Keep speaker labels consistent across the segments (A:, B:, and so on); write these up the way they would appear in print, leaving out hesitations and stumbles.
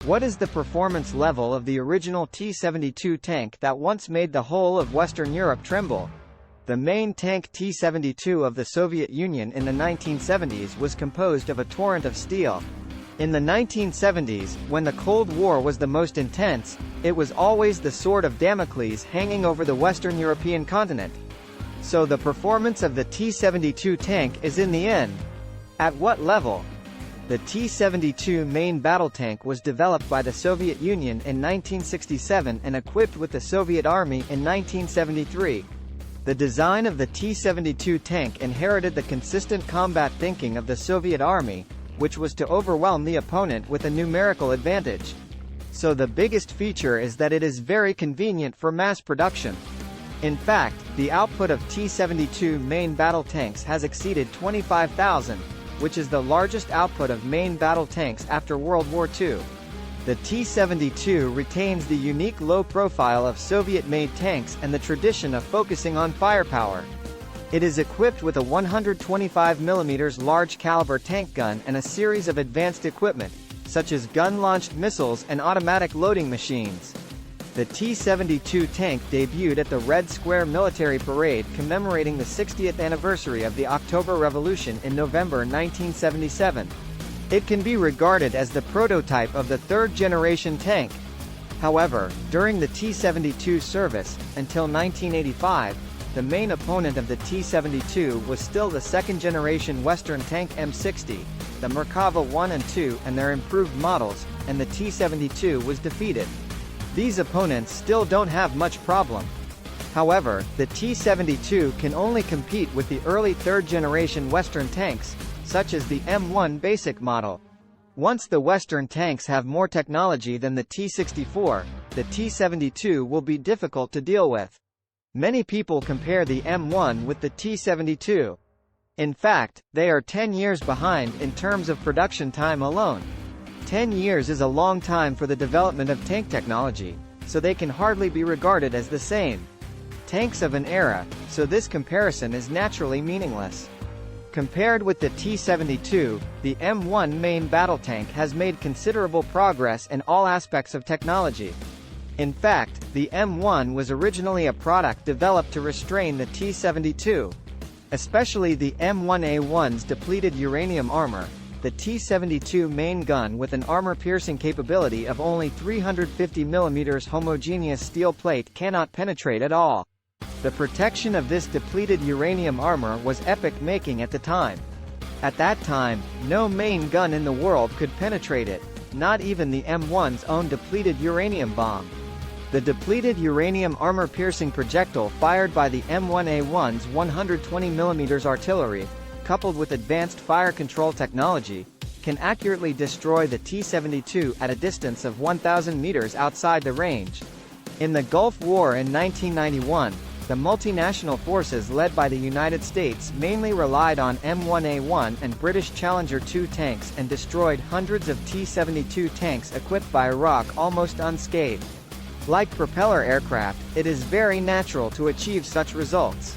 A: What is the performance level of the original T-72 tank that once made the whole of Western Europe tremble? The main tank T-72 of the Soviet Union in the 1970s was composed of a torrent of steel. In the 1970s, when the Cold War was the most intense, it was always the sword of Damocles hanging over the Western European continent. So the performance of the T-72 tank is in the end. At what level? The T-72 main battle tank was developed by the Soviet Union in 1967 and equipped with the Soviet Army in 1973. The design of the T-72 tank inherited the consistent combat thinking of the Soviet Army, which was to overwhelm the opponent with a numerical advantage. So the biggest feature is that it is very convenient for mass production. In fact, the output of T-72 main battle tanks has exceeded 25,000, which is the largest output of main battle tanks after World War II. The T-72 retains the unique low profile of Soviet-made tanks and the tradition of focusing on firepower. It is equipped with a 125mm large-caliber tank gun and a series of advanced equipment, such as gun-launched missiles and automatic loading machines. The T-72 tank debuted at the Red Square Military Parade commemorating the 60th anniversary of the October Revolution in November 1977. It can be regarded as the prototype of the third-generation tank. However, during the T-72 service, until 1985, the main opponent of the T-72 was still the second-generation Western tank M60, the Merkava 1 and 2 and their improved models, and the T-72 was defeated. These opponents still don't have much problem. However, the T-72 can only compete with the early third-generation Western tanks, such as the M1 basic model. Once the Western tanks have more technology than the T-64, the T-72 will be difficult to deal with. Many people compare the M1 with the T-72. In fact, they are 10 years behind in terms of production time alone. 10 years is a long time for the development of tank technology, so they can hardly be regarded as the same tanks of an era, so this comparison is naturally meaningless. Compared with the T-72, the M1 main battle tank has made considerable progress in all aspects of technology. In fact, the M1 was originally a product developed to restrain the T-72. Especially the M1A1's depleted uranium armor. The T-72 main gun with an armor-piercing capability of only 350mm homogeneous steel plate cannot penetrate at all. The protection of this depleted uranium armor was epoch-making at the time. At that time, no main gun in the world could penetrate it, not even the M1's own depleted uranium bomb. The depleted uranium armor-piercing projectile fired by the M1A1's 120mm artillery, coupled with advanced fire control technology, can accurately destroy the T-72 at a distance of 1,000 meters outside the range. In the Gulf War in 1991, the multinational forces led by the United States mainly relied on M1A1 and British Challenger 2 tanks and destroyed hundreds of T-72 tanks equipped by Iraq almost unscathed. Like propeller aircraft, it is very natural to achieve such results.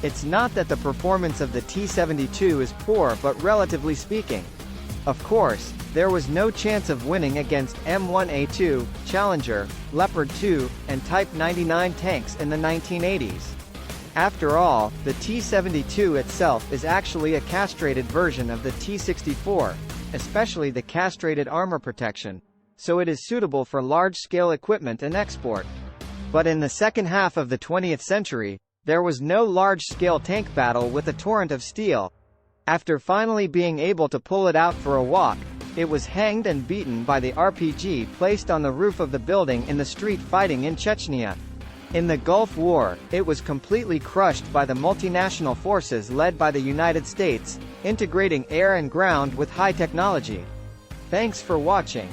A: It's not that the performance of the T-72 is poor but relatively speaking. Of course, there was no chance of winning against M1A2, Challenger, Leopard 2, and Type 99 tanks in the 1980s. After all, the T-72 itself is actually a castrated version of the T-64, especially the castrated armor protection, so it is suitable for large-scale equipment and export. But in the second half of the 20th century, there was no large-scale tank battle with a torrent of steel. After finally being able to pull it out for a walk, it was hanged and beaten by the RPG placed on the roof of the building in the street fighting in Chechnya. In the Gulf War, it was completely crushed by the multinational forces led by the United States, integrating air and ground with high technology. Thanks for watching.